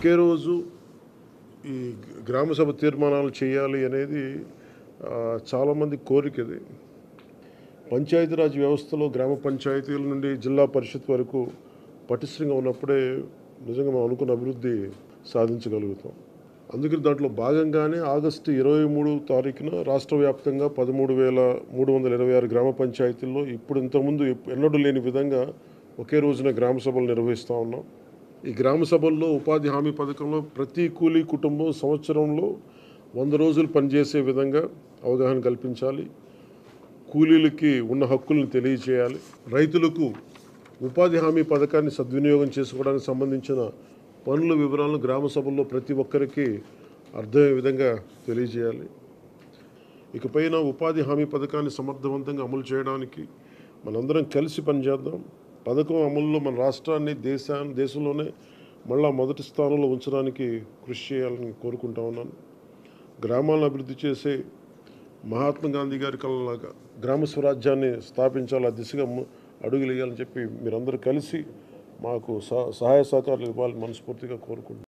ఒకే రోజు ఈ గ్రామ సభ తీర్మానాలు చేయాలి అనేది చాలామంది కోరికది. పంచాయతీరాజ్ వ్యవస్థలో గ్రామ పంచాయతీల నుండి జిల్లా పరిషత్ వరకు పటిష్టంగా ఉన్నప్పుడే నిజంగా మనం అనుకున్న అభివృద్ధి సాధించగలుగుతాం. అందుకని దాంట్లో భాగంగానే ఆగస్టు 23 తారీఖున రాష్ట్ర వ్యాప్తంగా 13,326 గ్రామ పంచాయతీల్లో ఇప్పుడు ఇంతకుముందు ఎన్నడూ లేని విధంగా ఒకే రోజున గ్రామ సభలు నిర్వహిస్తూ ఉన్నాం. ఈ గ్రామ సభల్లో ఉపాధి హామీ పథకంలో ప్రతి కూలీ కుటుంబం సంవత్సరంలో 100 రోజులు పనిచేసే విధంగా అవగాహన కల్పించాలి. కూలీలకి ఉన్న హక్కులను తెలియచేయాలి. రైతులకు ఉపాధి హామీ పథకాన్ని సద్వినియోగం చేసుకోవడానికి సంబంధించిన పనుల వివరాలను గ్రామ సభల్లో ప్రతి ఒక్కరికి అర్థమయ్యే విధంగా తెలియజేయాలి. ఇకపైన ఉపాధి హామీ పథకాన్ని సమర్థవంతంగా అమలు చేయడానికి మనందరం కలిసి పనిచేద్దాం. పథకం అమలులో మన రాష్ట్రాన్ని దేశంలోనే మళ్ళా మొదటి స్థానంలో ఉంచడానికి కృషి చేయాలని కోరుకుంటా ఉన్నాను. గ్రామాలను అభివృద్ధి చేసే మహాత్మా గాంధీ గారి కలలాగా గ్రామ స్వరాజ్యాన్ని స్థాపించాలి, ఆ దిశగా అడుగులు వేయాలని చెప్పి మీరందరూ కలిసి మాకు సహాయ సహకారాలు ఇవ్వాలని మనస్ఫూర్తిగా కోరుకుంటున్నాను.